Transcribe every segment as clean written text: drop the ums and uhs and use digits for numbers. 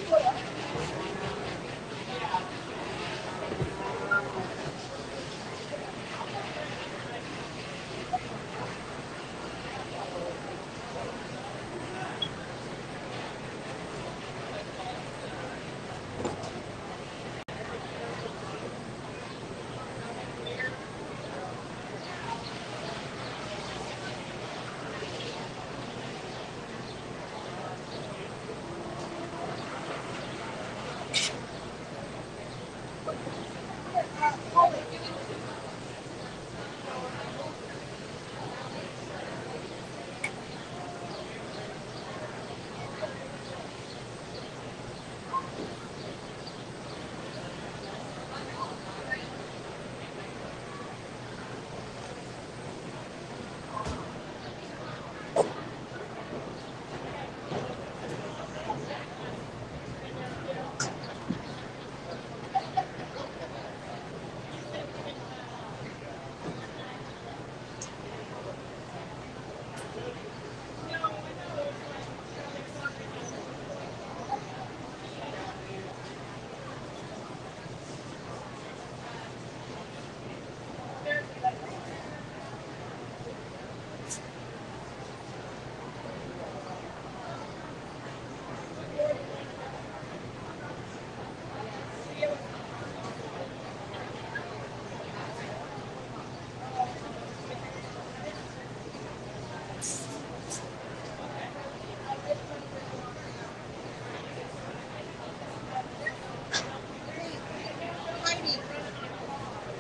Heidi,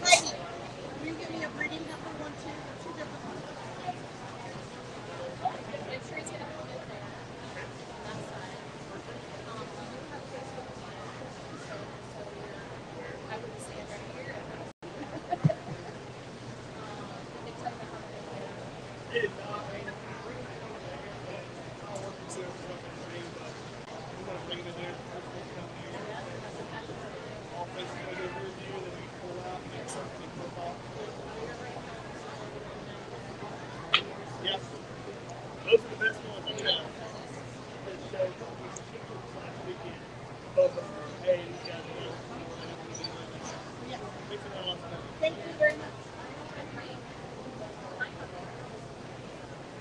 Heidi, can you give me a breeding heifer one too? Two different ones. Yes. Those are the best ones. Both of them. Hey, these guys Yeah. Thanks a lot. Thank you very much.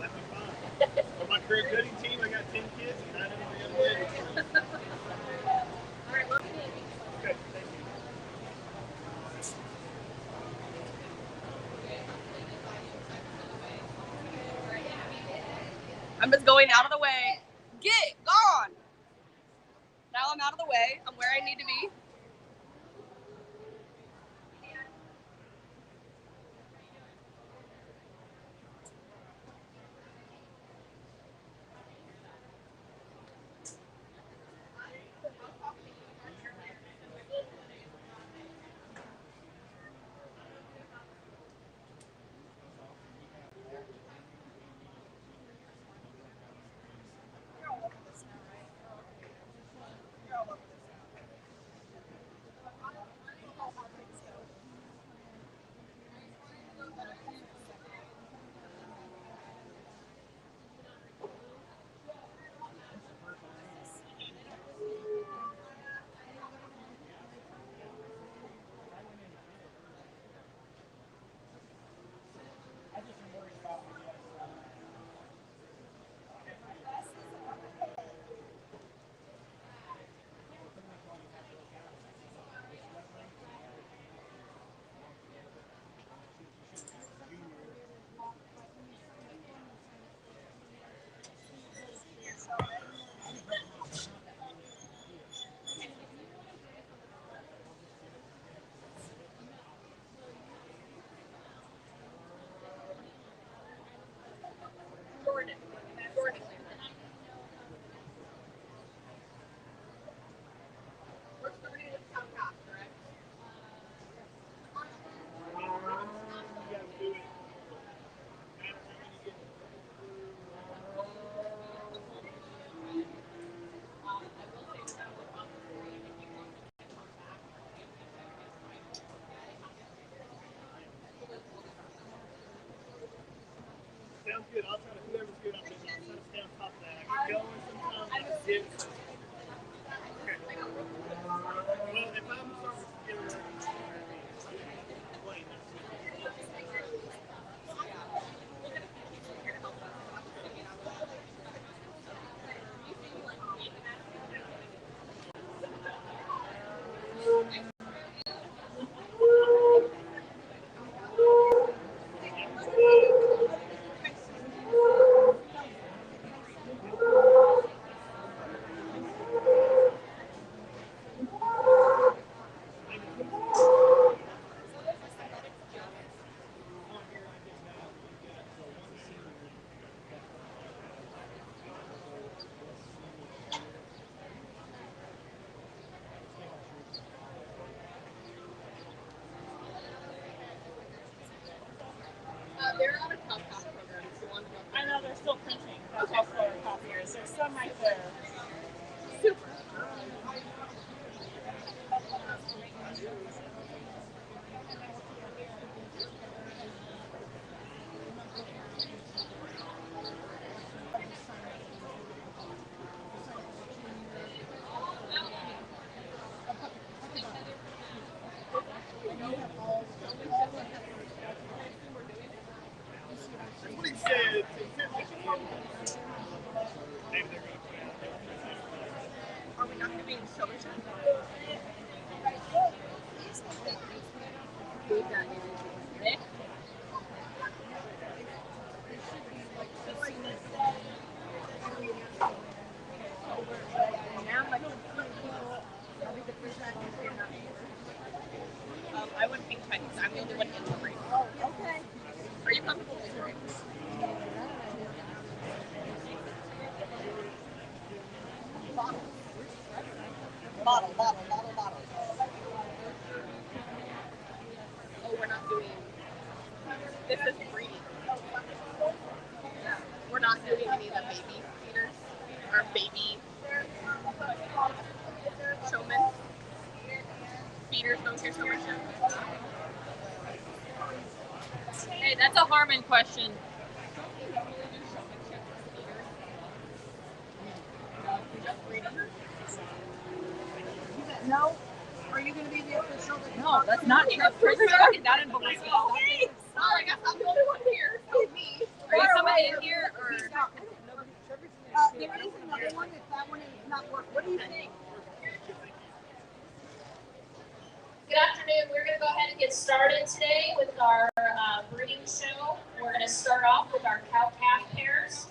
That'd be fine. For my career cutting team, I got 10 kids and 9 of them are young ladies. Okay, thank you. I'm just going out of the way. Get gone. Now I'm out of the way. I'm where I need to be. Jordan. Jordan. We're starting with South Pass, correct? Sounds good. I'll try to, whoever's good, I'll try to stay on top of that. I get going sometimes. I get. Okay. they're on a cow calf program. So on I know they're still printing. That's all for copiers. There's some right there. super. That's what he said. Maybe they're going to put out. Are we not doing showmanship? Nick? I wouldn't think Chinese. I'm the only one in the room. Oh, okay. Are you comfortable with your Bottle. Oh, we're not doing. This is breeding. We're not doing any of the baby feeders or baby showmen. Feeders don't get showmanship. Hey, that's a Harmon question. No? Are you going to be the official? No, that's not true. Tristan's working down in Belisco. Well, I guess I'm the only one here. So me. Are you somebody in here or? There is another one if that one is not working. What do you think? Good afternoon. We're going to go ahead and get started today with our breeding show. We're going to start off with our cow-calf pairs.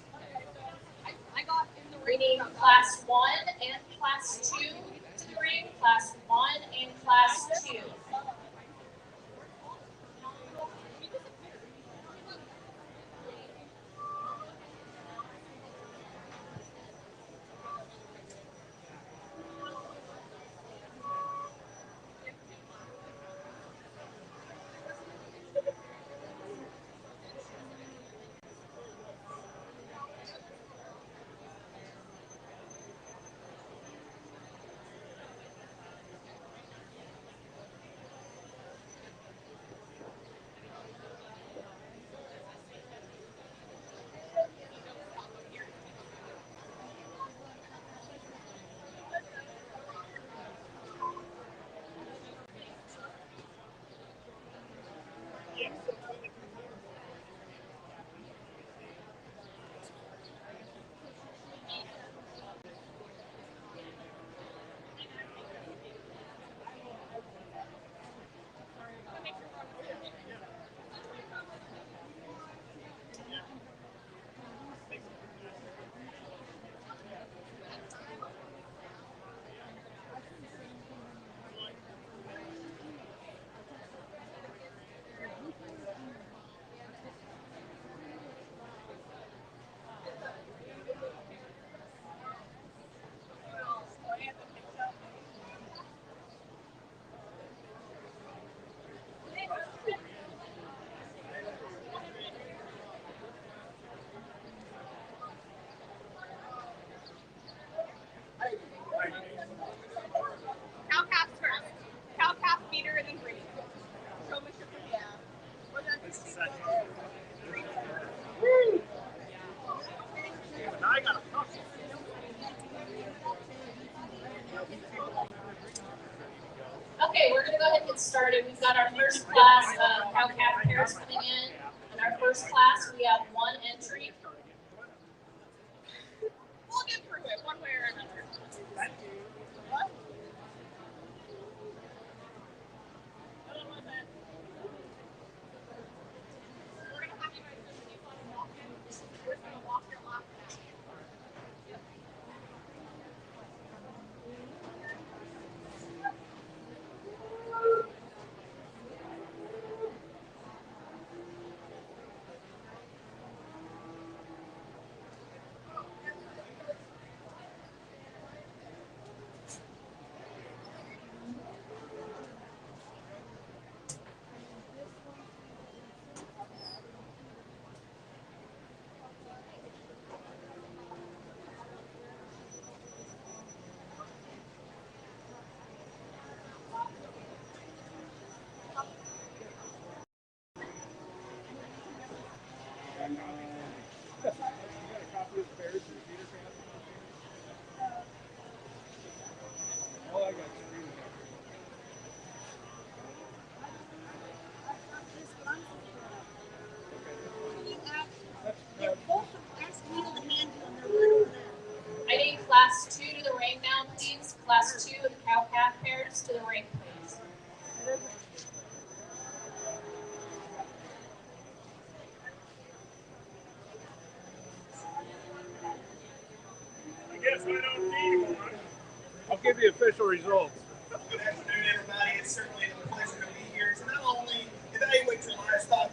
I got in the Breeding class 1 and class 2 to the ring, class 1 and class 2. cow calf first. Cow calf feeder and then breeding. Showmanship, yeah. What's that? This is second. Woo! And I got a puppy. Okay, we're going to go ahead and get started. We've got our first class of cow-calf pairs coming in. In our first class, we have 1 entry. We'll get through it one way or another. What? We're gonna have you guys do when you want to walk in. We're just gonna walk your lap down. Class 2 to the ring now, please. Class 2 of cow-calf pairs to the ring, please. I guess I don't need one. I'll give you official results. Good afternoon, everybody. It's certainly a pleasure to be here to not only evaluate your livestock,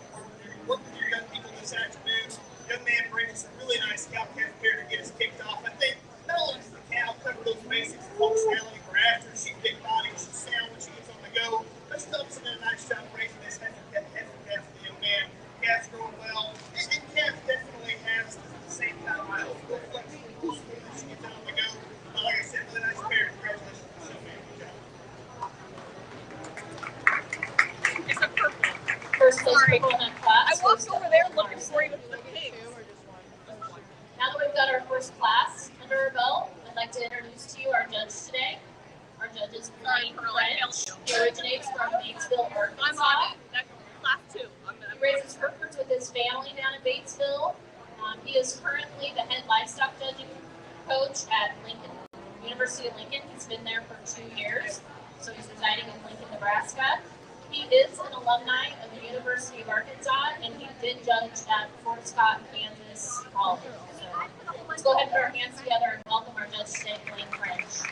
work with your young people this afternoon. Young man bringing some really nice cow-calf pair to get us kicked off. I think not only does the cow cover those basics of functionality for after, she's big body, she's sound when she gets on the go, but she's also done a nice job raising this heifer calf for the young man. Calf's growing well, and calf definitely has the same kind of miles. Real flexible, smooth as she gets out on the go. But like I said, really nice pair. Congratulations to the young man. Good job. It's a purple. First place Sorry. purple in that class. I walked over there looking for you with the pigs. Now that we've got our first class under our belt, I'd like to introduce to you our judge today. Our judge is Blaine French. He originates from Batesville, Arkansas. I'm on it. That's class 2. He raises Herefords with his family down in Batesville. He is currently the head livestock judging coach at Lincoln, University of Lincoln. He's been there for 2 years, so he's residing in Lincoln, Nebraska. He is an alumni of the University of Arkansas, and he did judge at Fort Scott, Kansas College. So let's go ahead and put our hands together and welcome our judge today, Blaine French.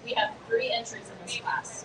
We have 3 entries in this class.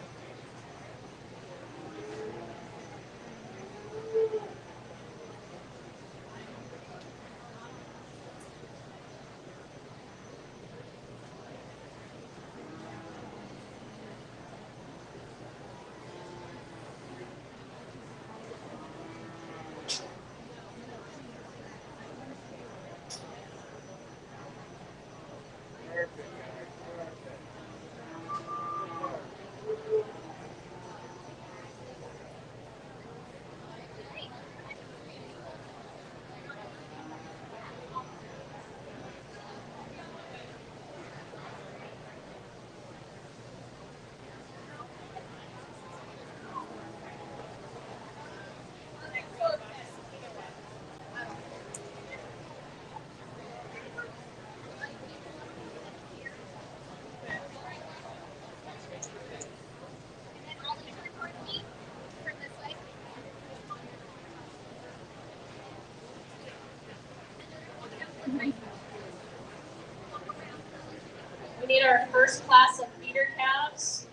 We need our first class of feeder calves.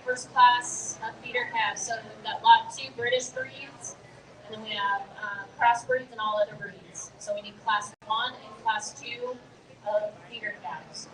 First class of feeder calves. So we've got lot 2 British breeds, and then we have crossbreeds and all other breeds. So we need class 1 and class 2 of feeder calves.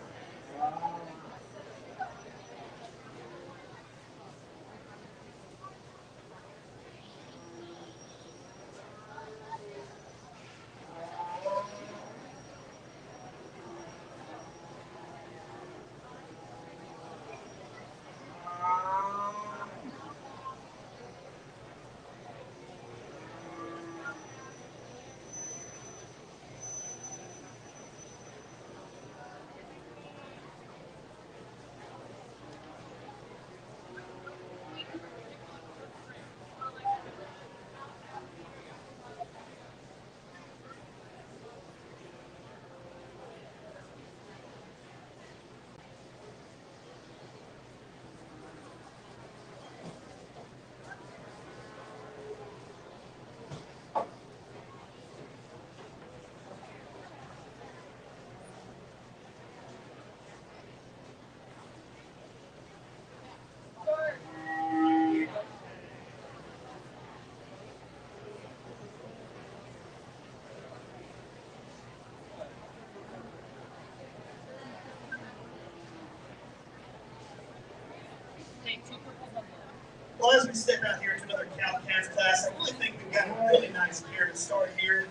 Well, as we step out here to another cow-calf class, I really think we've got a really nice pair to start here.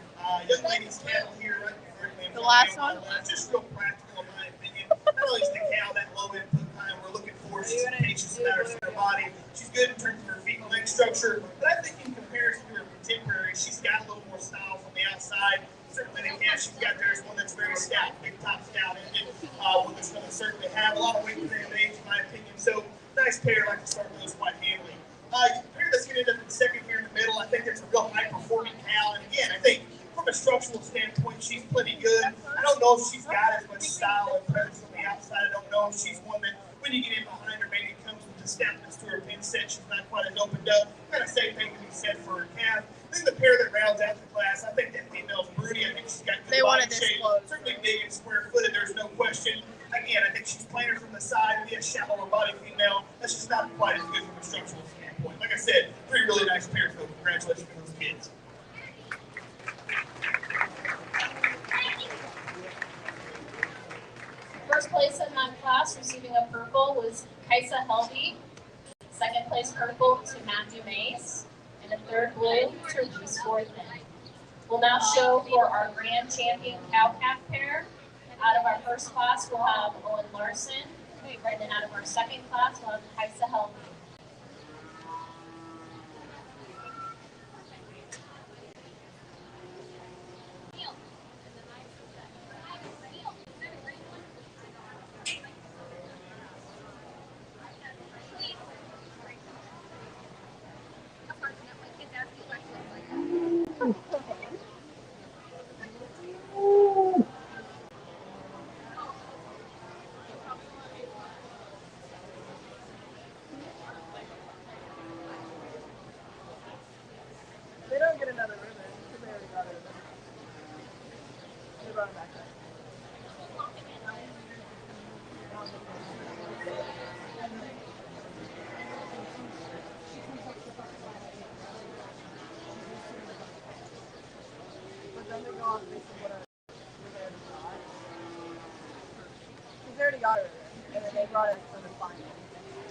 Young ladies cattle here, right before The last one? just real practical in my opinion. Not only is the cow that low input kind we're looking for, she's patience matters in her body. She's good in terms of her feet and leg structure, but I think in comparison to her contemporary, she's got a little more style from the outside. Certainly the calf she's got there is one that's very stout, big top stout ended, one that's going to certainly have a lot of weight for that age, in my opinion. So nice pair, I like to start those quite handily. The pair that's going to end up in second here in the middle, I think that's a real high-performing cow. And again, I think from a structural standpoint, she's plenty good. I don't know if she's got as much style and presence on the outside. I don't know if she's one that, when you get in behind her, maybe it comes with the snapness to her pin set. She's not quite as opened up. Kind of same thing to be said for her calf. Then the pair that rounds out the class, I think that female's Broody. I think she's got good body shape. Certainly big and square-footed, there's no question. Again, I think she's playing her from the side. Maybe a shallower body female. That's just not quite as good from a structural standpoint. Like I said, three really nice pairs, though. Congratulations to those kids. First place in that class receiving a purple was Kaisa Helby. Second place purple to Matthew Mace. And a third blue to Reese Worthing. We'll now show for our grand champion cow-calf pair. Out of our first class, we'll have Owen Larson. And then out of our second class, we'll have Kaisa Helby. They don't get another ribbon because they already got a ribbon. They brought it back up. But then they go off based on what they already got a ribbon. And then they brought it for the final. And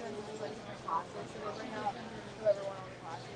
then it's like different classes, so they bring out whoever won all the classes.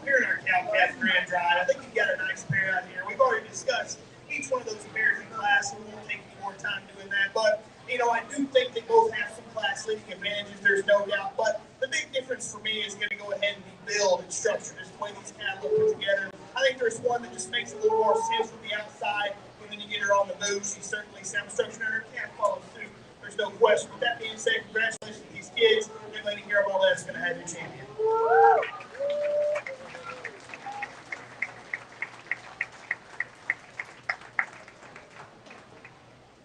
Here in our cow-calf grand ride, I think you've got a nice pair out here. We've already discussed each one of those pairs in class, and we won't take any more time doing that. But, you know, I do think they both have some class-leading advantages, there's no doubt. But the big difference for me is going to go ahead and be build and structure, just the way these calves look put together. I think there's one that just makes a little more sense from the outside, and then you get her on the move. She certainly sounds structured, and her calf follows suit. There's no question. With that being said, congratulations to these kids. And Lady Garibald is going to have your champion.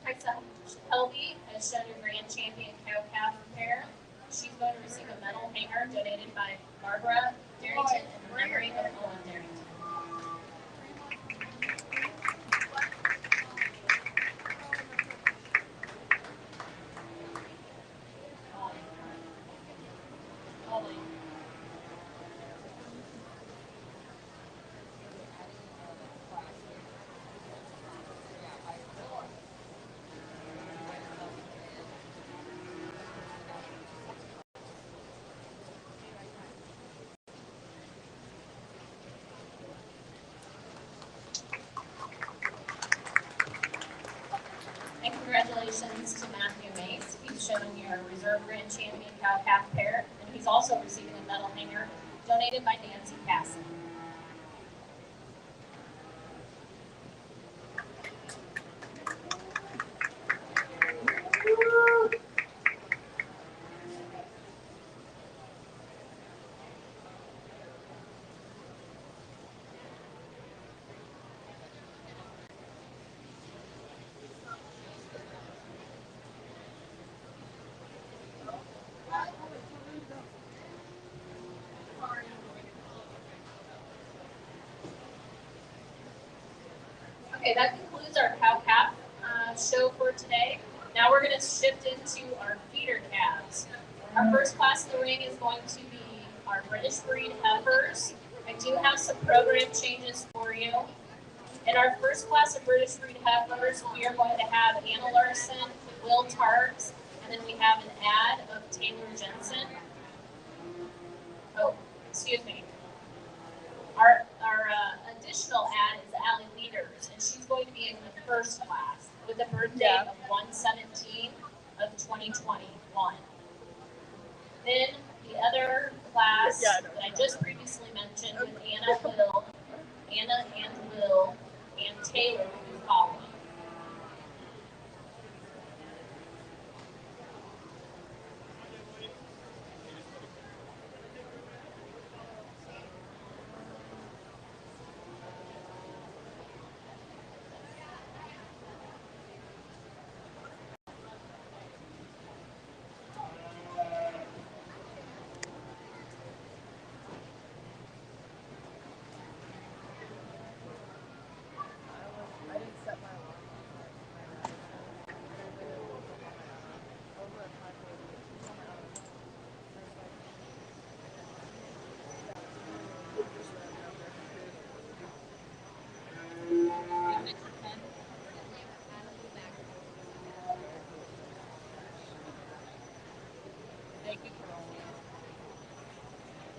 Kaisa Helby has shown your grand champion cow-calf pair. She's going to receive a medal hanger donated by Barbara Darrington in memory of Owen Darrington. Ollie. And congratulations to Matthew Mace. He's shown your reserve grand champion cow-calf pair, and he's also receiving a medal hanger donated by Nancy Casson. Okay, that concludes our cow calf show for today. Now we're going to shift into our feeder calves. Our first class in the ring is going to be our British breed heifers. I do have some program changes for you. In our first class of British breed heifers, we are going to have Anna Larson, Will Tarks, and then we have an ad of Taylor Jensen. Oh, excuse me. Our additional ad is Allie Leaders, and she's going to be in the first class with a birth date of 1/17 of 2021. Then the other class that I just previously mentioned with Anna and Will, and Taylor will be following.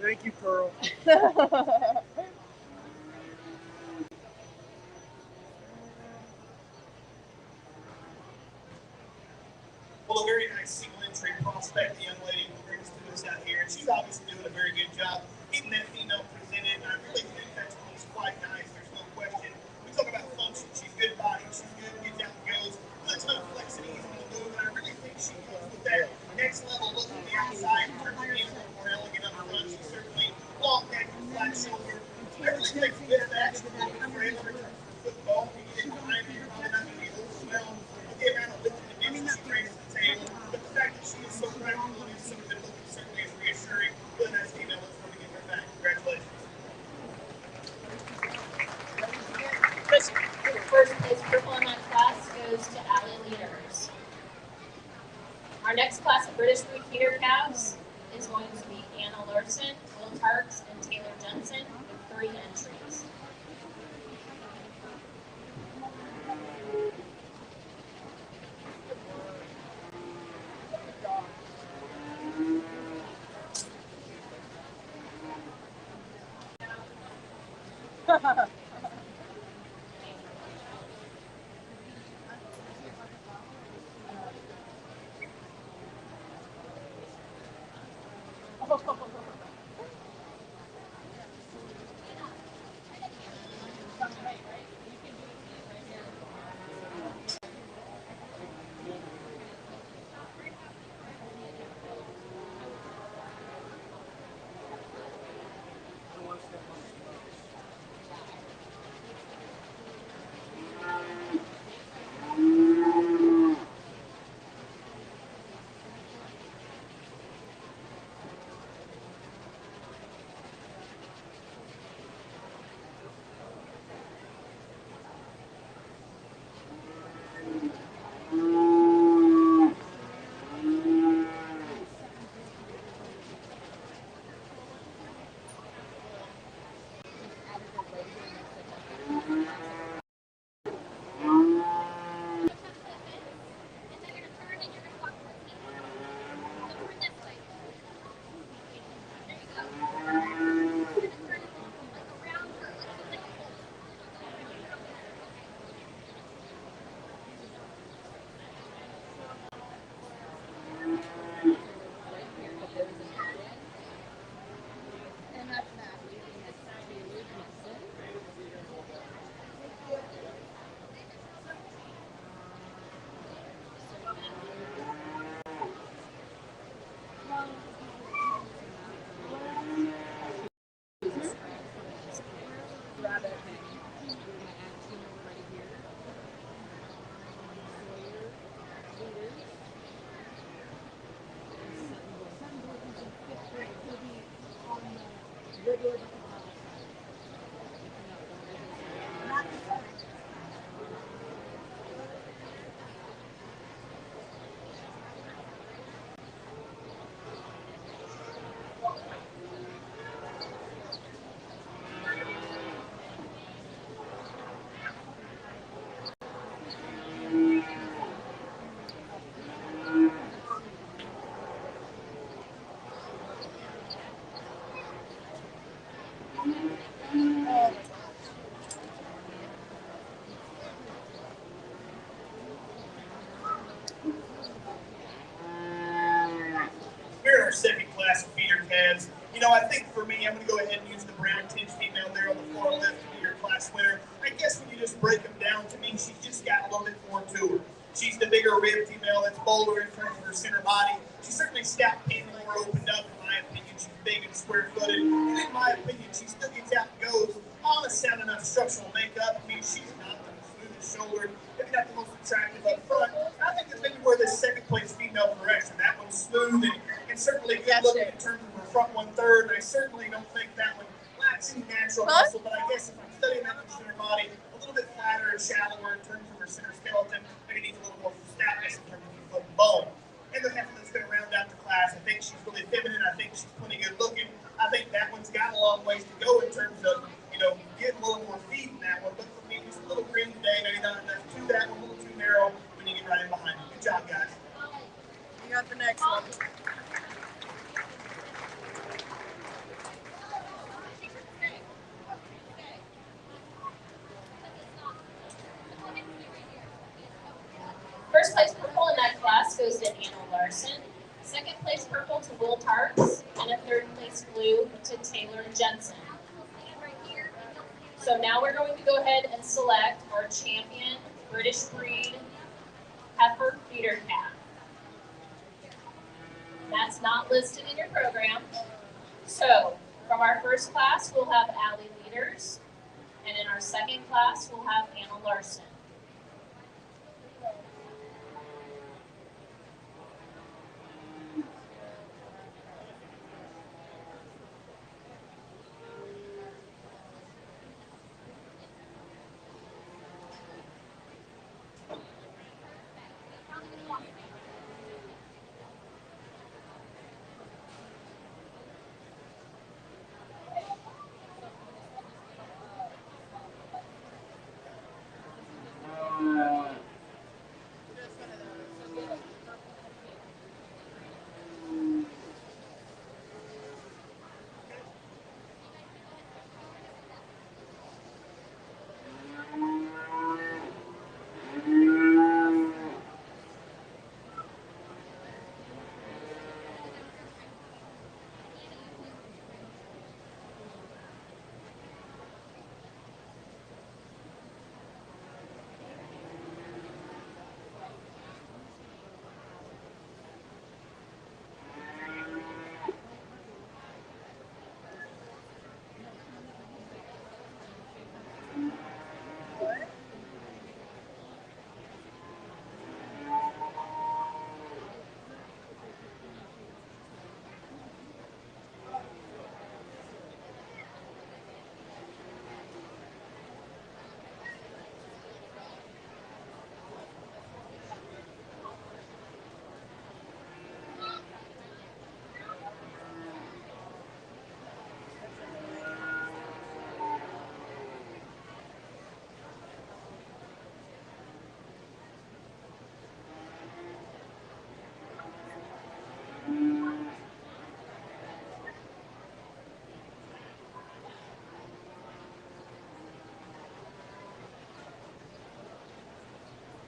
Thank you, Pearl. Well, a very nice single entry prospect, the young lady who brings to us out here. And she's obviously doing a very good job getting that female presented. And I really think that one's quite nice. There's no question. We talk about function. She's good body. She's good. Gets out and goes. Good ton of flexibility on the move. And I really think she goes with that next level look on the outside. In terms of being a little more elegant up front. She's certainly long neck and flat shoulder. I really think with that, she's going to be great for football. When you get behind her, you're probably not going to be overwhelmed with the amount of lifting and dips she brings to the table. But the fact that she is so practical and is something that certainly is reassuring. Really nice female. Looks forward to getting her back. Congratulations. First place purple in that class goes to Allie Leaders. Our next class of British breed feeder calves is going to be Anna Larson, Will Tarks, and Taylor Jensen with 3 entries. second class of feeder calves. You know, I think for me, I'm going to go ahead and use the brown tinge female there on the far left to be your class winner. I guess when you just break them down, to me, she's just got a little bit more to her. She's the bigger rib female that's bolder in terms of her center body. She's certainly scalp pin more opened up, in my opinion. She's big and square-footed. And in my opinion, she still gets out and goes on a sound enough structural makeup. I mean, she's not the smoothest shouldered, maybe not the most attractive up front. I think that's maybe where this second place female correction. That one's smooth and certainly good looking in terms of her front 1/3. I certainly don't think that one lacks any natural muscle, but I guess if I'm studying that center body, a little bit flatter and shallower in terms of her center skeleton, maybe needs a little more fatness in terms of her foot and bone. And the heifer that's going to round out the class, I think she's really feminine. I think she's plenty good looking. I think that one's got a long ways to go in terms of, you know, getting a little more feed in that one. But for me, just a little green today, maybe not enough to that one, a little too narrow when you get right in behind it. Good job, guys. You got the next one. First place purple in that class goes to Anna Larson. Second place purple to Will Tarts. And a third place blue to Taylor Jensen. So now we're going to go ahead and select our champion British breed heifer feeder calf. That's not listed in your program. So from our first class, we'll have Allie Leaders. And in our second class, we'll have Anna Larson.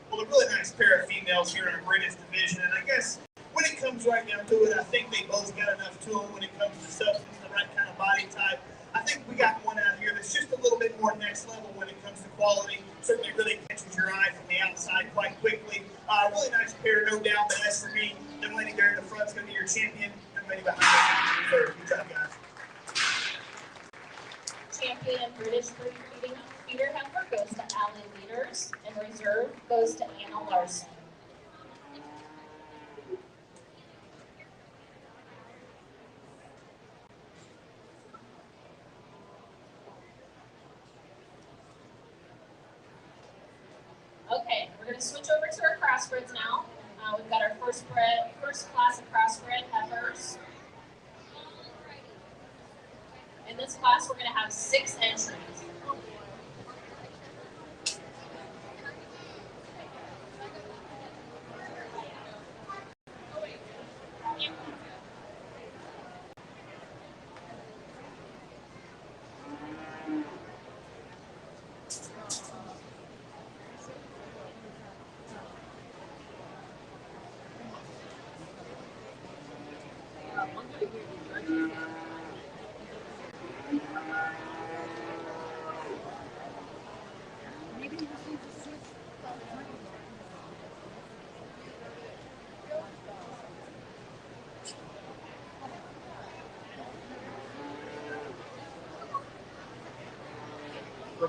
Well, a really nice pair of females here in our greatest division, and I guess when it comes right down to it, I think they both got enough to them when it comes to substance, the right kind of body type. I think we got one out here that's just a little bit more next level when it comes to quality. Certainly really catches your eye from the outside quite quickly. Really nice pair, no doubt, but as for me, the lady there in the front is going to be your champion, and the lady behind her third. Good job, guys. Champion British breed feeder heifer goes to Allie Leaders, and reserve goes to Anna Larson. Okay, we're going to switch over to our crossbreds now. We've got our first class of crossbred heifers. In this class, we're going to have 6 entries.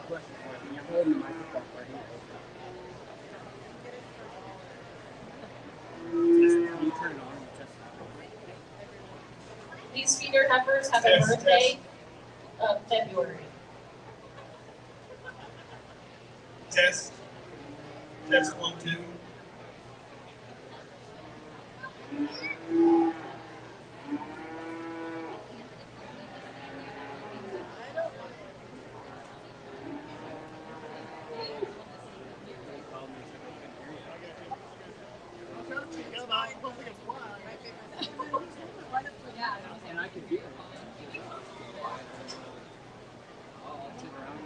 quick question for you. When you're holding the microphone, where do you hold it? Can you turn it on and test it? These feeder heifers have a birthday of February. Test. Test 1, 2. And I could hear it. I'll sit around.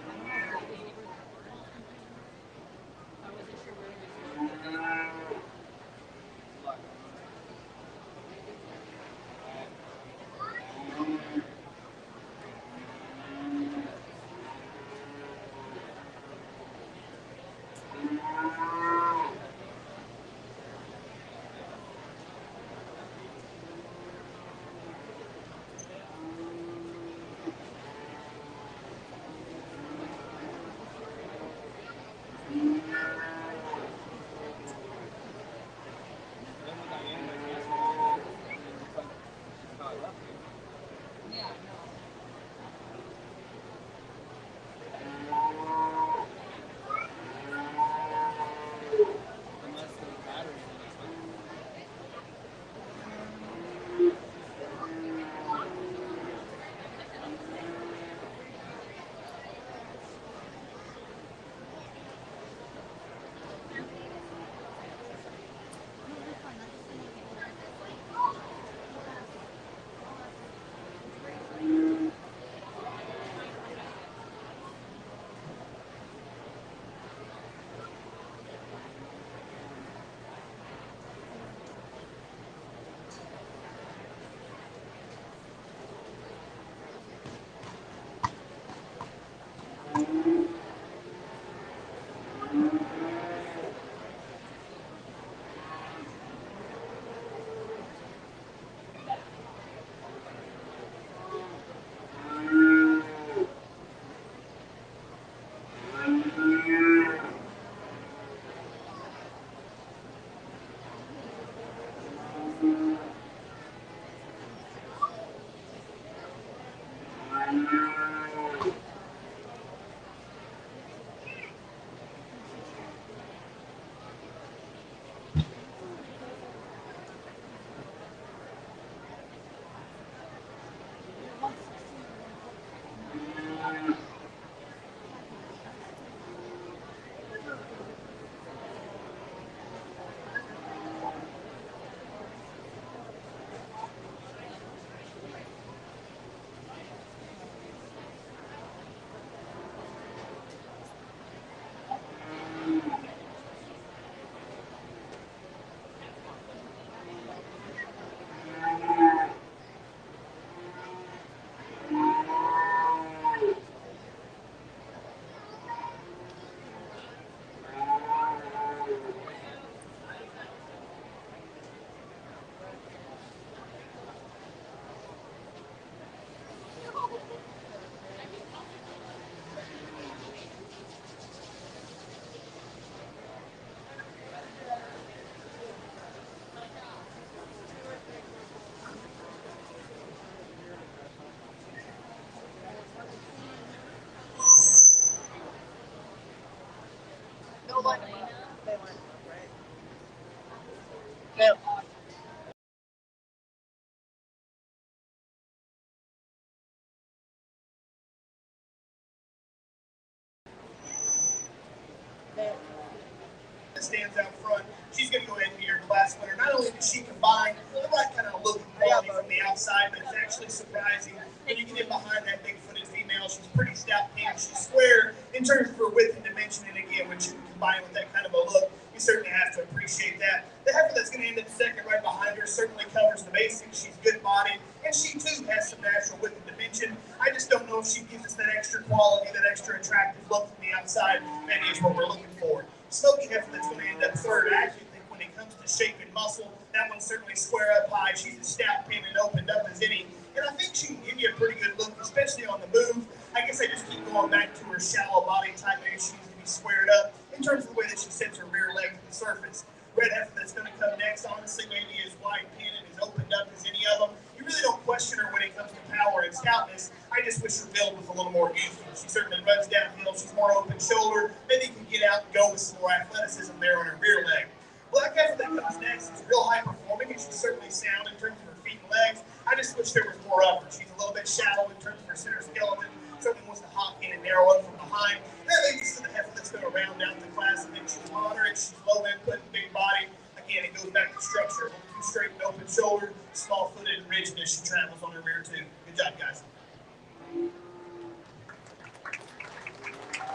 Stands out front. She's going to go ahead and be your class winner. Not only does she combine the right kind of look and quality from the outside, but it's actually surprising when you get in behind that big-footed female. She's pretty stout pink. She's square in terms of her width and dimension. And again, when you combine with that kind of a look, you certainly have to appreciate that. The heifer that's going to end up second right behind her certainly covers the basics. She's good bodied, and she too has some natural width and dimension. I just don't know if she gives us that extra quality, that extra attractive look from the outside. Maybe is what we're looking for. Smoky heifer that's going to end up third. I actually think when it comes to shape and muscle, that one's certainly square up high. She's as stout, pin, and opened up as any. And I think she can give you a pretty good look, especially on the move. I guess I just keep going back to her shallow body type. Maybe she needs to be squared up in terms of the way that she sets her rear leg to the surface. Red heifer that's going to come next, honestly, maybe as wide pen and as opened up as any of them. You really don't question her when it comes to power and stoutness. I just wish her build was a little more youthful. She certainly runs downhill. She's more open shoulder. Maybe you can get out and go with some more athleticism there on her rear leg. Black heifer that comes next is real high performing, and she's certainly sound in terms of her feet and legs. I just wish there was more of her. She's a little bit shallow in terms of her center skeleton. Certainly wants to hop in and narrow up from behind. That leads us to the heifer that's going to round out the class. I think she's moderate, she's low input, big body. Again, it goes back to structure. Too straight and open shoulder, small footed and rigid as she travels on her rear too. Good job, guys.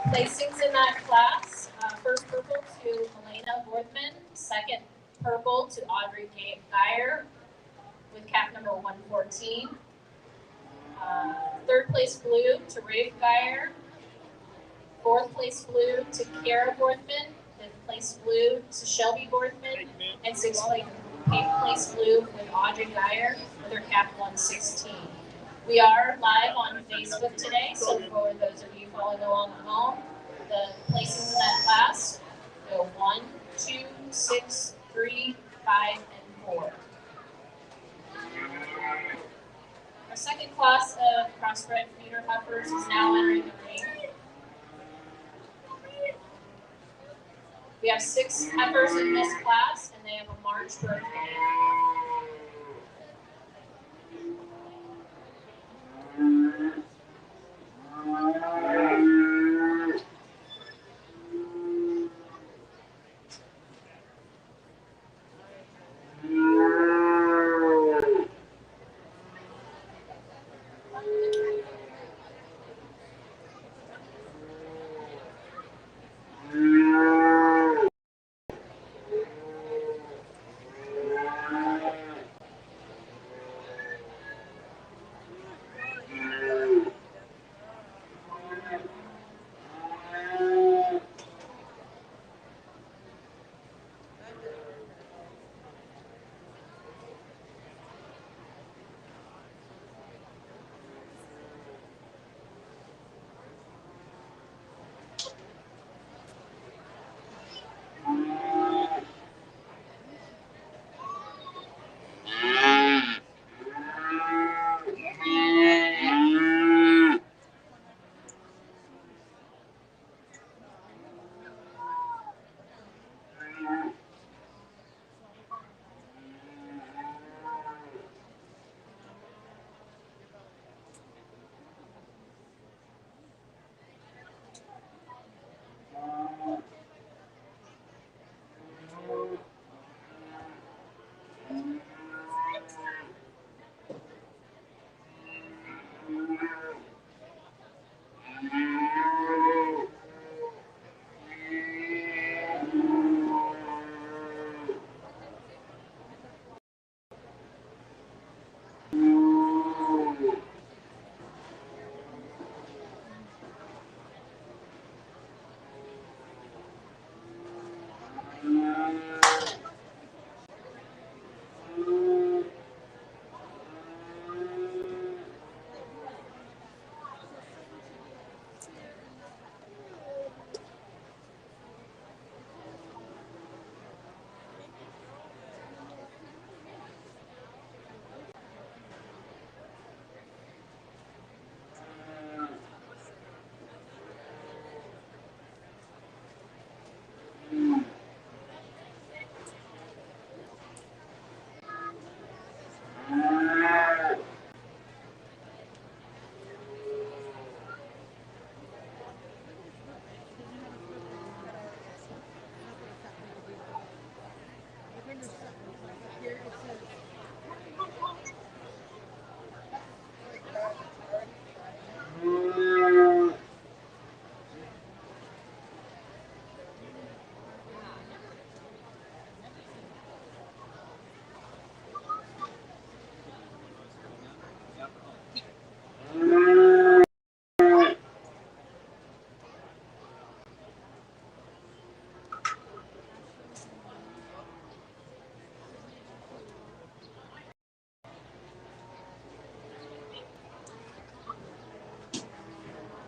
Placings in that class, first purple to Elena Worthman, second purple to Audrey Geyer with cap number 114. Third place blue to Rafe Geyer, fourth place blue to Kara Borthman, fifth place blue to Shelby Borthman, and sixth place blue with Audrey Geyer with her cap 116. We are live on Facebook today, so for those of you following along at home, the placings in that class go 1, 2, 6, 3, 5, and 4. Our second class of crossbred feeder heifers is now entering the ring. We have 6 heifers in this class, and they have a March birthday.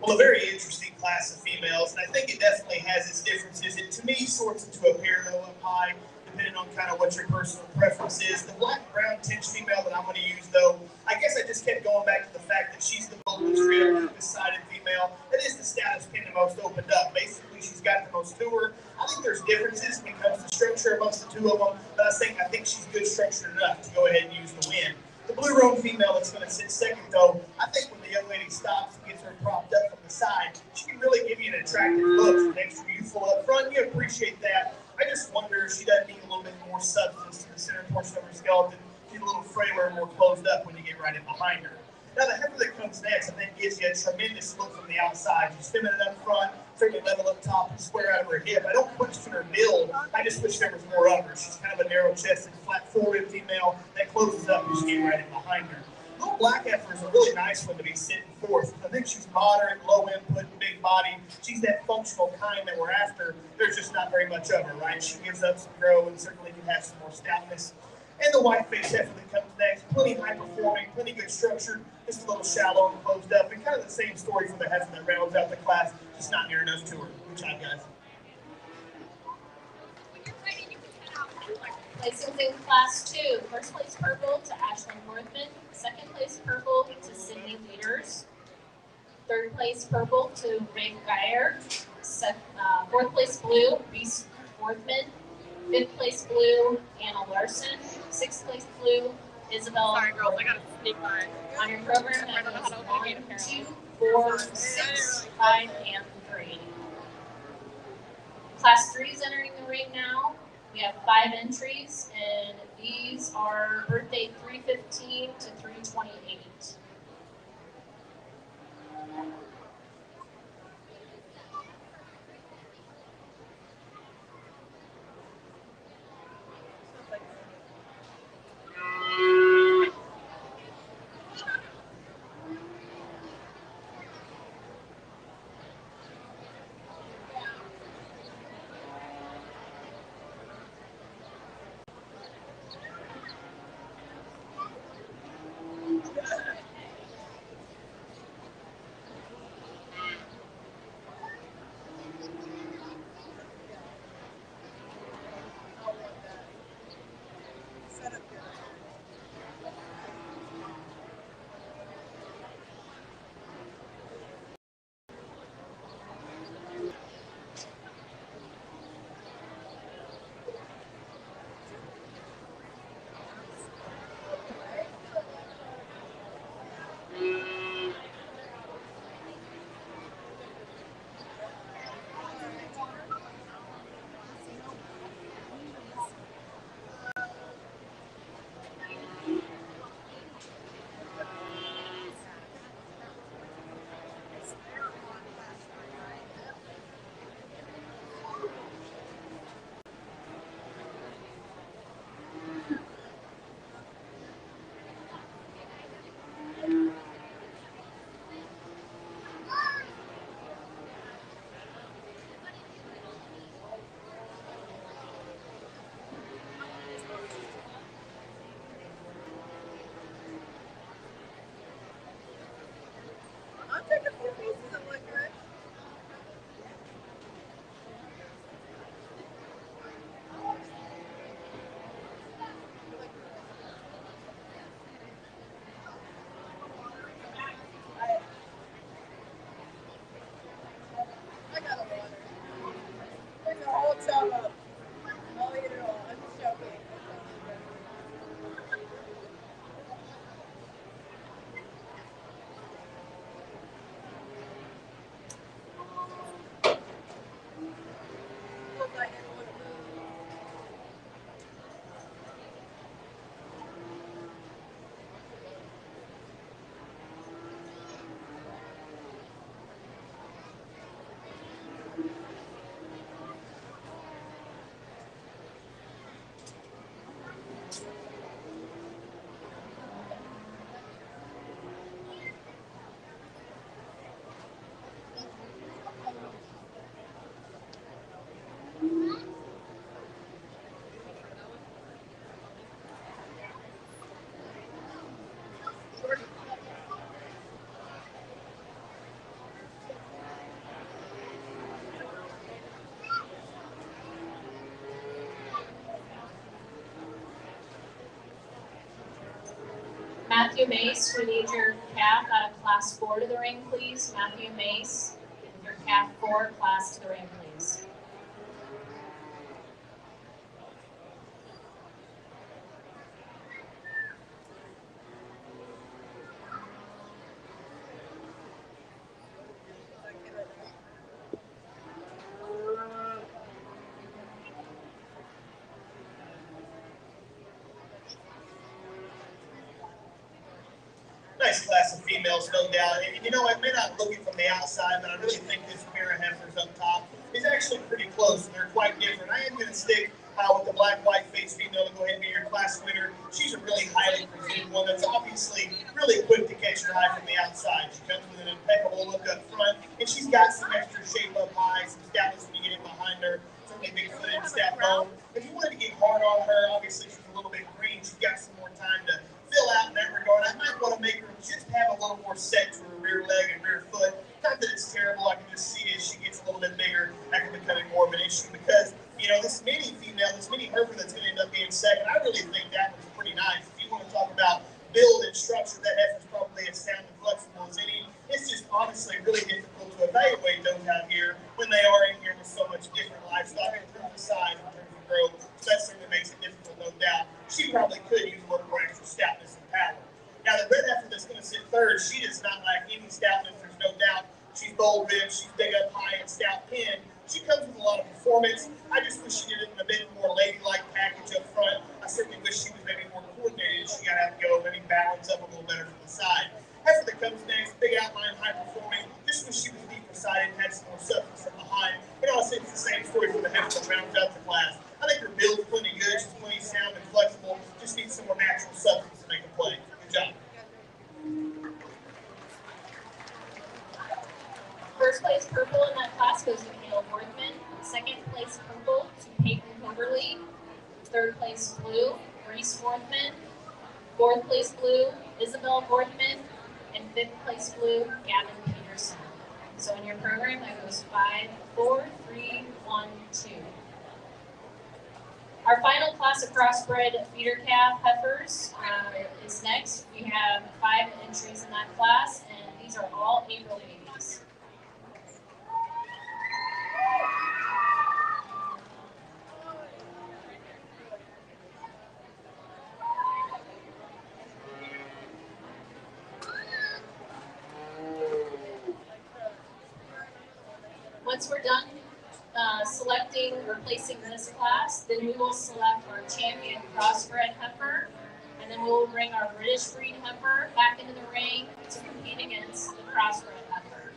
Well, a very interesting class of females, and I think it definitely has its differences. It, to me, sorts into a pair though up high, depending on kind of what your personal preference is. The black-brown tinge female that I'm going to use, though, I guess I just kept going back to the fact that she's the most real, decided female. That is the stoutest pin, the most opened up. Basically, she's got the most to her. I think there's differences when it comes to structure amongst the two of them, but I think she's good structured enough to go ahead and use the win. The blue roan female that's going to sit second, though, I think when the young lady stops and gets her propped up from the side, she can really give you an attractive look. She's extra youthful up front. You appreciate that. I just wonder if she doesn't need a little bit more substance to the center portion of her skeleton. She's a little frailer and more closed up when you get right in behind her. Now, the heifer that comes next, I think, gives you a tremendous look from the outside. She's feminine up front, certainly level up top and square out of her hip. I don't question her build. I just wish there was more of her. She's kind of a narrow-chested, flat four-rib female that closes up as you get right in behind her. Little black heifer is a really nice one to be sitting fourth. I think she's moderate, low input, big body. She's that functional kind that we're after. There's just not very much of her, right? She gives up some grow and certainly can have some more stoutness. And the white face heifer that comes next, plenty high performing, plenty good structure, just a little shallow and closed up, and kind of the same story for the heifer that rounds out the class, just not near enough to her. Good job, guys. Placings in Class 2. First place purple to Ashlyn Northman. Second place purple to Sydney Leaders. Third place purple to Ray Geyer. Fourth place blue, Reese Worthman. Fifth place blue, Anna Larson. Sixth place blue, Isabel. Sorry, girls, I gotta sneak by. On your program, I don't know how to open the gate, 1, apparently. 2, 4, 6, 5, and 3. Class 3 is entering the ring now. We have 5 entries, and these are birthday 315 to 328. Matthew Mace, we need your calf out of class 4 to the ring, please. Matthew Mace, your calf 4 class to the ring, please. Nice class of females, no doubt. And you know, I may not look it from the outside, but I really think this pair of heifers up top is actually pretty close, and they're quite different. I am going to stick with the black-white face female to go ahead and be your class winner. She's a really highly presented one that's obviously really quick to catch your eye from the outside. She comes with an impeccable look up front, and she's got some extra shape up high, some stoutness when you get in behind her. Certainly big-footed, stout bone. If you wanted to get hard on her, obviously she's a little bit green. She's got some more time to fill out in that regard. I might want to make her just have a little more set to her rear leg and rear foot. Not that it's terrible. I can just see as she gets a little bit bigger, that can become more of an issue because, you know, this mini female, this mini herper that's going to end up being second, I really think that was pretty nice. If you want to talk about build and structure, that heifer's probably as sound and flexible as any. It's just honestly really difficult to evaluate those out here when they are in here with so much different livestock in terms of size, in terms of growth. So that certainly makes it difficult, no doubt. She probably could use a little more extra stoutness and power. Now, the red heifer that's going to sit third, she does not lack any stoutness, there's no doubt. She's bold ribbed, she's big up high and stout pin. She comes with a lot of performance. I just wish she did it in a bit more ladylike package up front. I certainly wish she was maybe more coordinated. She got to have to go, maybe balance up a little better from the side. Heifer that comes next, big outline, high performing. Just wish she was deeper sided and had some more substance from behind. And honestly, it's the same story for the heifer that rounds out the class. I think her build's plenty good. She's plenty sound and flexible. Just needs some more natural substance to make a play. Good job. First place purple in that class goes to Caleb Worthman. Second place purple to Peyton Kimberly. Third place blue, Reese Worthman. Fourth place blue, Isabel Worthman. And fifth place blue, Gavin Peterson. So in your program, that goes 5, 4, 3, 1, 2. Our final class of crossbred feeder calf heifers is next. We have 5 entries in that class, and these are all April babies. Once we're done selecting or placing this class, then we will select our champion crossbred heifer, and then we will bring our British breed heifer back into the ring to compete against the crossbred heifer.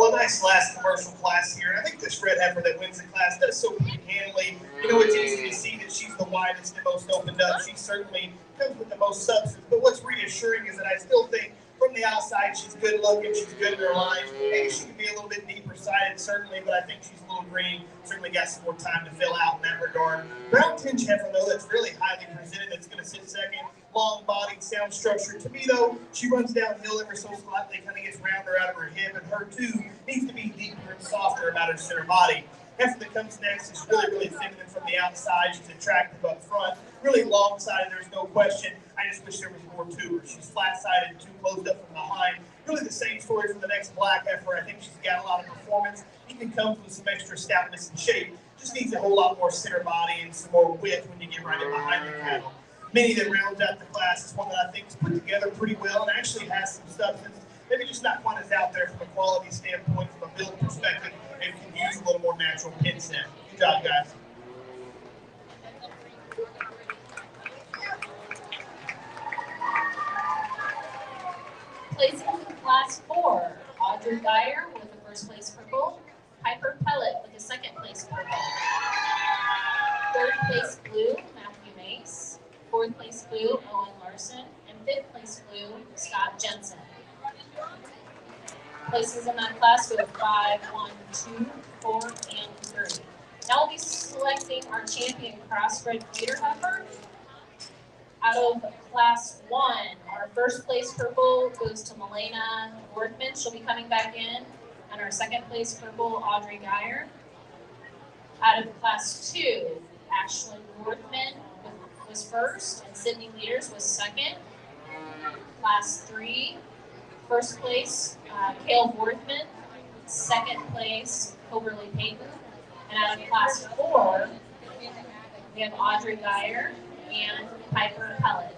Well, nice last commercial class here. I think this red heifer that wins the class does so pretty handily. You know, it's easy to see that she's the widest and most opened up. She certainly comes with the most substance. But what's reassuring is that I still think from the outside she's good looking, she's good in her line. Maybe she can be a little bit deeper sided, certainly, but I think she's a little green. Certainly got some more time to fill out in that regard. Brown tinge heifer, though, that's really highly presented. That's going to sit second. Long-bodied, sound structure. To me, though, she runs downhill ever so slightly, kind of gets rounder out of her hip, and her, too, needs to be deeper and softer about her center body. Heifer that comes next is really, really feminine from the outside. She's attractive up front. Really long-sided, there's no question. I just wish there was more to her. She's flat-sided, too closed up from behind. Really the same story for the next black heifer. I think she's got a lot of performance. Even comes with some extra stoutness and shape. Just needs a whole lot more center body and some more width when you get right in behind the cattle. Many that rounds out the class is one that I think is put together pretty well and actually has some substance. Maybe just not quite as out there from a quality standpoint, from a build perspective, and can use a little more natural pin set. Good job, guys. Placing in class 4, Audrey Geyer with the first place purple, Piper Pellet with the second place purple. Third place blue, Matthew Mace. Fourth place blue, Owen Larson. And fifth place blue, Scott Jensen. Places in that class go 5, 1, 2, 4, and 3. Now we'll be selecting our champion crossbred feeder heifer. Out of class 1, our first place purple goes to Milena Worthman. She'll be coming back in. And our second place purple, Audrey Geyer. Out of class 2, Ashlyn Worthman was first, and Sydney Leaders was second. Class 3, first place, Cale Worthman. Second place, Coberly Payton. And out of class 4, we have Audrey Geyer and Piper Pellet.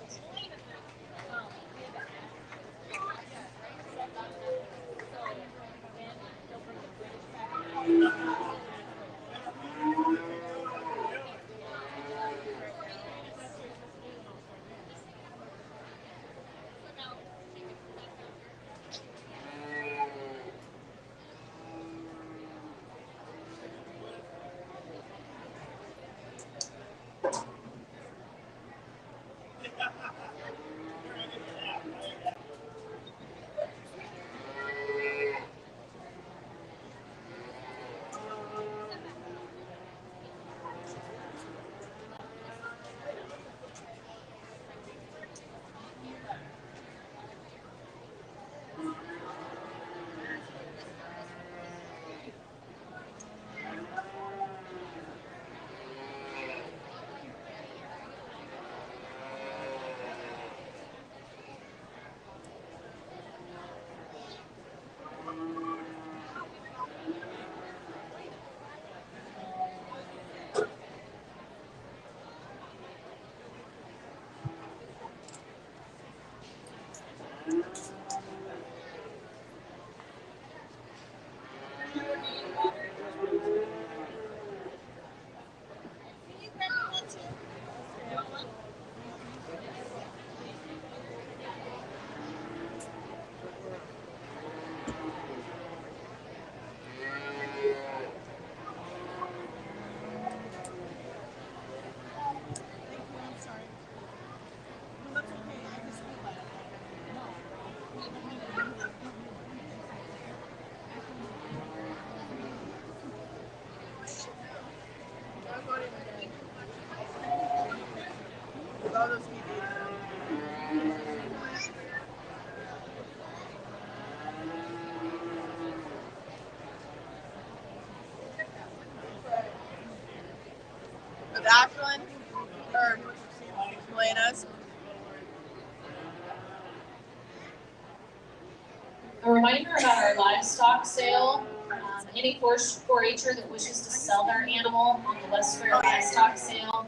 With Ashlyn or Milena's. A reminder about our livestock sale. Any 4-H'er that wishes to sell their animal on the West Fair livestock sale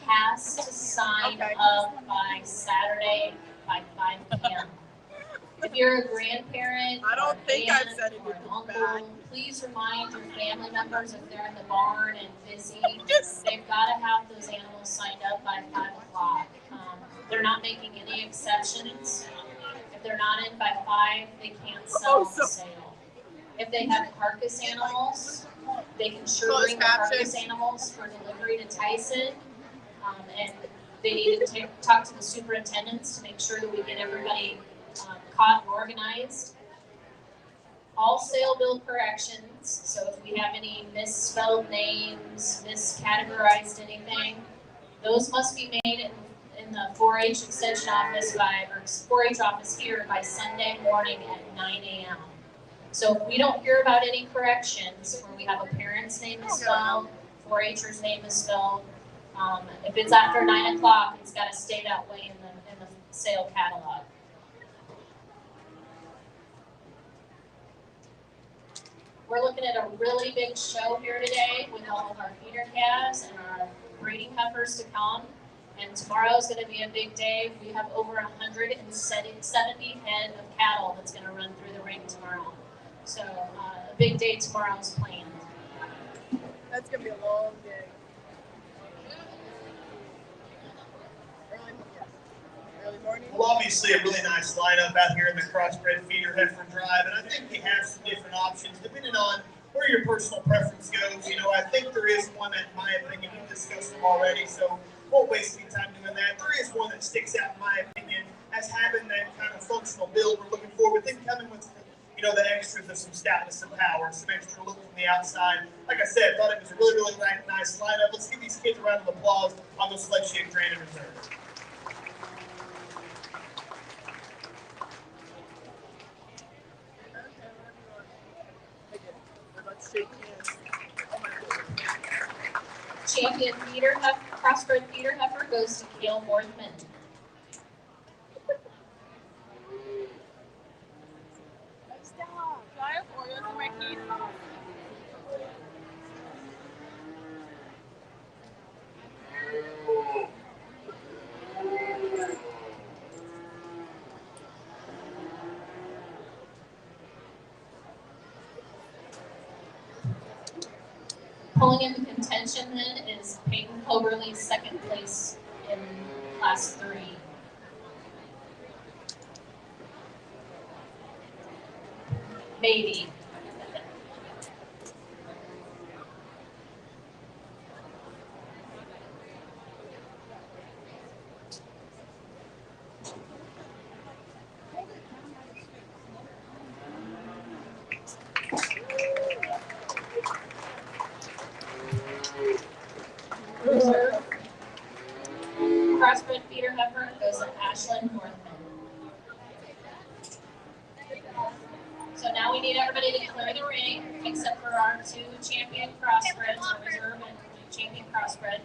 has to sign up by Saturday by 5 p.m. If you're a grandparent, I don't think I've said or an anything uncle, bad. please remind your family members if they're in the barn and busy, they've got to have those animals signed up by 5 o'clock. They're not making any exceptions. If they're not in by 5, they can't sell on the sale. If they have carcass animals, they can sure Closed bring the carcass caption. animals for delivery to Tyson. And they need to talk to the superintendents to make sure that we get everybody caught and organized. All sale bill corrections, so if we have any misspelled names, miscategorized anything, those must be made in the 4-H extension office or 4-H office here by Sunday morning at 9 a.m. So if we don't hear about any corrections where we have a parent's name misspelled, 4-H'er's name misspelled, if it's after 9 o'clock, it's got to stay that way in the sale catalog. We're looking at a really big show here today with all of our feeder calves and our breeding heifers to come. And tomorrow is going to be a big day. We have over 170 head of cattle that's going to run through the ring tomorrow. So a big day tomorrow is planned. That's gonna be a long day. Early morning. Well, obviously a really nice lineup out here in the Crossbred Feeder Heifer Drive, and I think you have some different options depending on where your personal preference goes. You know, I think there is one that, in my opinion, we've discussed them already, so won't waste any time doing that. There is one that sticks out, in my opinion, as having that kind of functional build we're looking for, with them coming with, you know, the extras of some stoutness and power, some extra look from the outside. Like I said, I thought it was a really, really nice lineup. Let's give these kids a round of applause on the Select Shape Training Reserve. Let's shake hands. Oh my goodness. Champion Crossbred feeder heifer goes to Cale Worthman. Stop. Do I have Oreos in my teeth? Pulling into contention then is Peyton Coberly's second place in Class 3. Maybe. Crossbred feeder heifer goes to Ashlyn Northman. So now we need everybody to clear the ring, except for our two champion crossbreds, our reserve and champion crossbred.